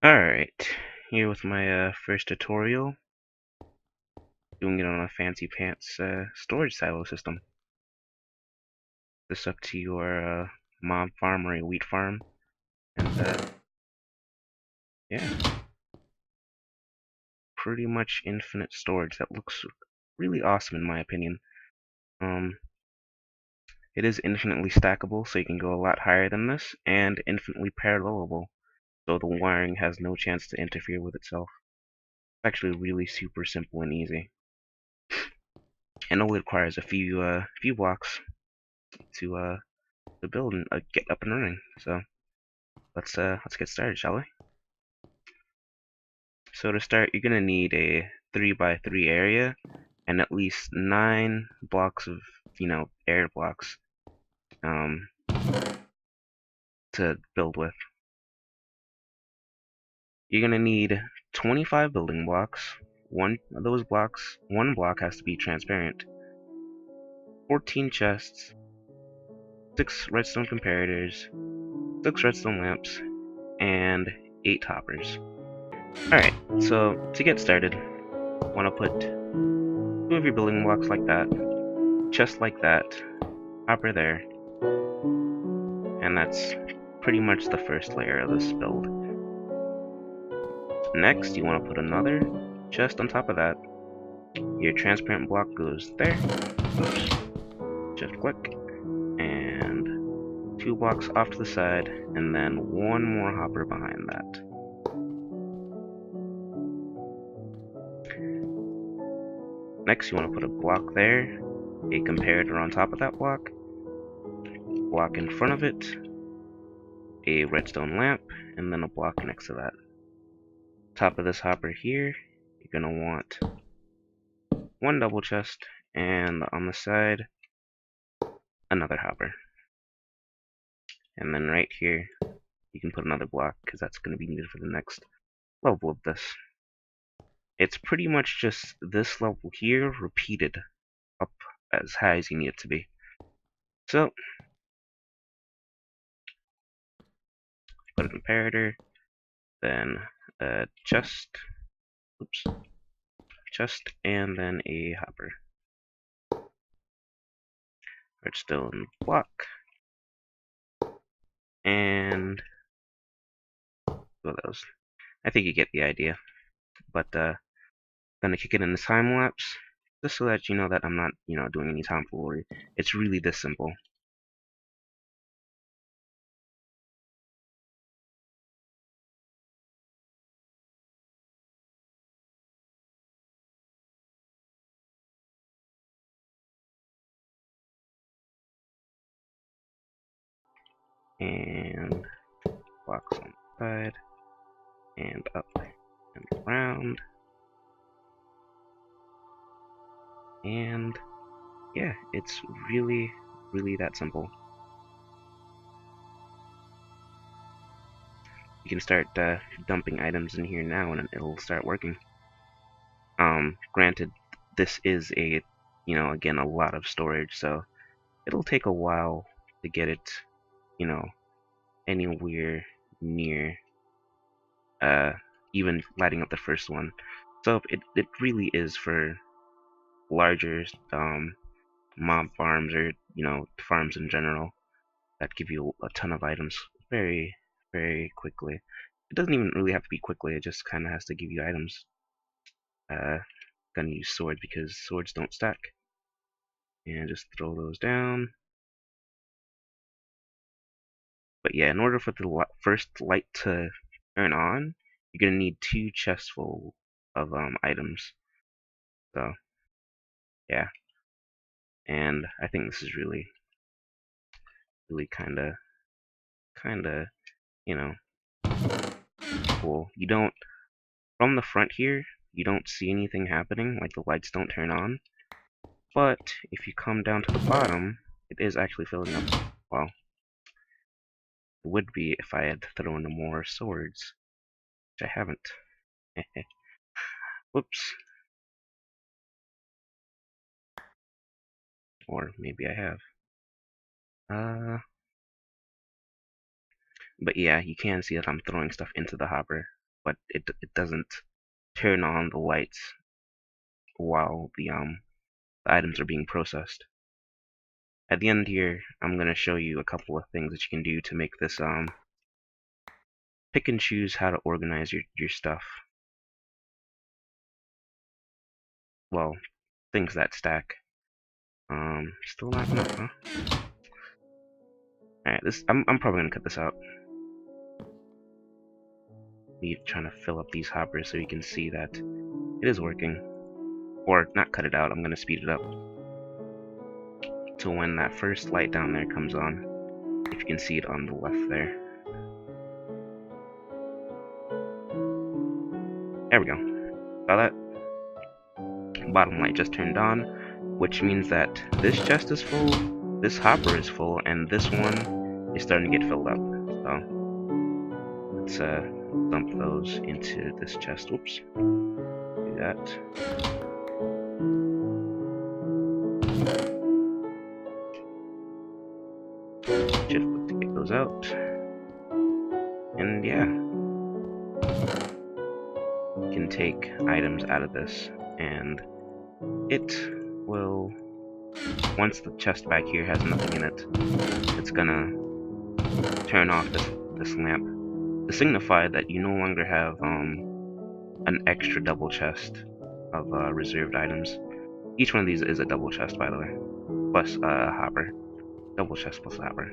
Alright, here with my first tutorial, doing it on a fancy pants storage silo system. This up to your mob farm or a wheat farm, and yeah, pretty much infinite storage that looks really awesome in my opinion. It is infinitely stackable, so you can go a lot higher than this, and infinitely parallelable, so the wiring has no chance to interfere with itself. It's actually really super simple and easy, and only requires a few blocks to build and get up and running. So let's get started, shall we? So to start, you're gonna need a 3x3 area and at least 9 blocks of air blocks um, to build with. You're gonna need 25 building blocks. One block has to be transparent. 14 chests, 6 redstone comparators, 6 redstone lamps, and 8 hoppers. Alright, so to get started, want to put 2 of your building blocks like that, chest like that, hopper there, and that's pretty much the first layer of this build. Next, you want to put another chest on top of that. Your transparent block goes there. Oops. Shift click, and 2 blocks off to the side, and then 1 more hopper behind that. Next, you want to put a block there, a comparator on top of that block in front of it, a redstone lamp, and then a block next to that. Top of this hopper here, you're gonna want 1 double chest, and on the side, another hopper. And then right here, you can put another block, because that's gonna be needed for the next level of this. It's pretty much just this level here repeated up as high as you need it to be. So, put a comparator, then a chest, and then a hopper. Redstone block, and well, I think you get the idea. But gonna kick it in the time lapse, just so that you know that I'm not, doing any tomfoolery. It's really this simple. And blocks on the side, and up, and around, and yeah, it's really, really that simple. You can start dumping items in here now, and it'll start working. Granted, this is again, a lot of storage, so it'll take a while to get it, anywhere near even lighting up the first one. So it really is for larger mob farms, or farms in general that give you a ton of items very, very quickly. It doesn't even really have to be quickly, it just kind of has to give you items. Gonna use sword because swords don't stack. And just throw those down. But yeah, in order for the first light to turn on, you're gonna need 2 chests full of items. So yeah, and I think this is really, really kinda, you know, cool. You don't, from the front here, you don't see anything happening, like the lights don't turn on. But if you come down to the bottom, it is actually filling up. Well, it would be if I had thrown in more swords, which I haven't. Whoops. Or maybe I have. But yeah, you can see that I'm throwing stuff into the hopper. but it doesn't turn on the lights while the items are being processed. At the end here, I'm going to show you a couple of things that you can do to make this pick and choose how to organize your stuff. Well, things that stack. Still not enough, huh? Alright, I'm probably gonna cut this out. Me trying to fill up these hoppers so you can see that it is working. Or not cut it out, I'm gonna speed it up to when that first light down there comes on. If you can see it on the left there. There we go. Saw that? Bottom light just turned on, which means that this chest is full, this hopper is full, and this one is starting to get filled up. So let's dump those into this chest. Whoops. Do that. Shift click to get those out. And yeah. You can take items out of this, and it will, once the chest back here has nothing in it, it's gonna turn off this lamp to signify that you no longer have an extra double chest of reserved items. Each one of these is a double chest, by the way, plus a hopper. Double chest plus a hopper.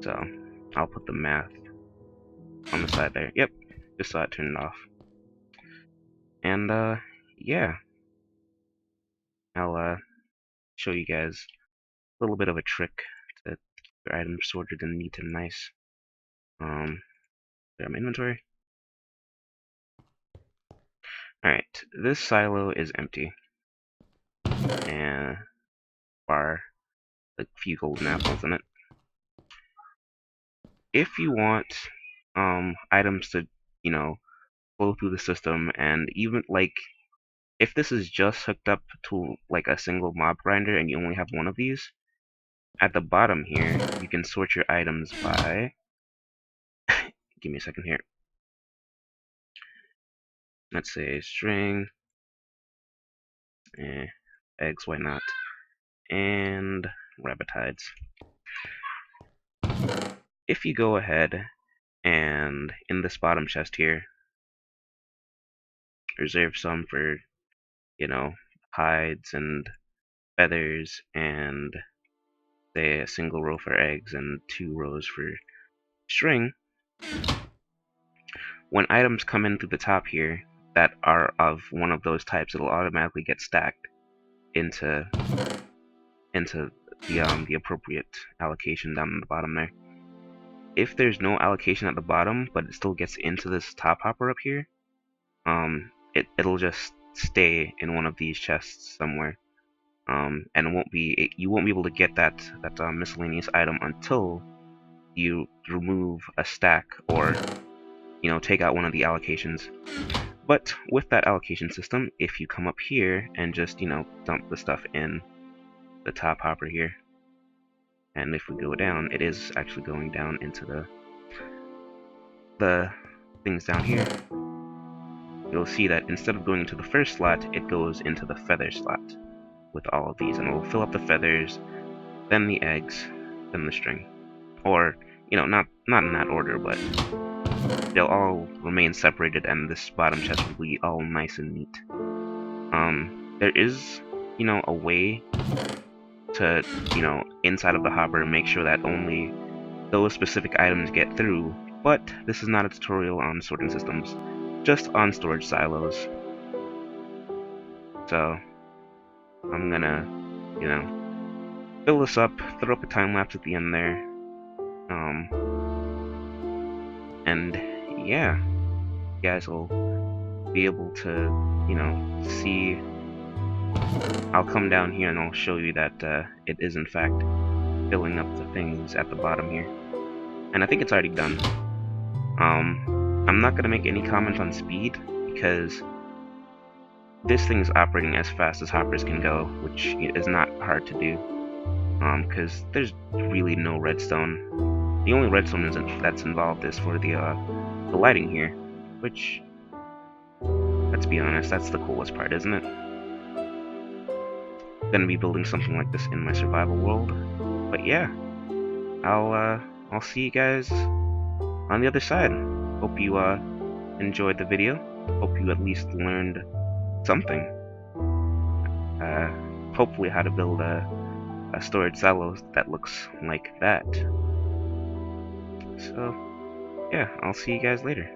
So I'll put the math on the side there. Yep, just saw it turn it off. And yeah, I'll show you guys a little bit of a trick to keep your items sorted and neat and nice. There, my inventory. Alright, this silo is empty. And bar a few golden apples in it. If you want items to, you know, flow through the system, and even like if this is just hooked up to like a single mob grinder and you only have one of these, at the bottom here you can sort your items by give me a second here. Let's say string, eggs, why not, and rabbit hides. If you go ahead and in this bottom chest here, reserve some for, you know, hides and feathers, and say a single row for eggs and 2 rows for string, when items come in through the top here that are of one of those types, it'll automatically get stacked into the appropriate allocation down in the bottom there. If there's no allocation at the bottom, but it still gets into this top hopper up here, it'll just stay in one of these chests somewhere, and you won't be able to get that miscellaneous item until you remove a stack or, you know, take out one of the allocations. But with that allocation system, if you come up here and just, you know, dump the stuff in the top hopper here, and if we go down, it is actually going down into the things down here. You'll see that instead of going into the first slot, it goes into the feather slot with all of these, and it'll fill up the feathers, then the eggs, then the string. Or, you know, not in that order, but they'll all remain separated, and this bottom chest will be all nice and neat. There is, you know, a way to, you know, inside of the hopper make sure that only those specific items get through, but this is not a tutorial on sorting systems, just on storage silos. So I'm gonna, you know, fill this up, throw up a time lapse at the end there, and yeah, you guys will be able to, you know, see. I'll come down here and I'll show you that it is in fact filling up the things at the bottom here, and I think it's already done. I'm not gonna make any comment on speed because this thing's operating as fast as hoppers can go, which is not hard to do, because there's really no redstone. The only redstone that's involved is for the lighting here, which, let's be honest, that's the coolest part, isn't it? Gonna be building something like this in my survival world. But yeah, I'll see you guys on the other side. Hope you enjoyed the video. Hope you at least learned something. Hopefully how to build a storage silo that looks like that. So yeah, I'll see you guys later.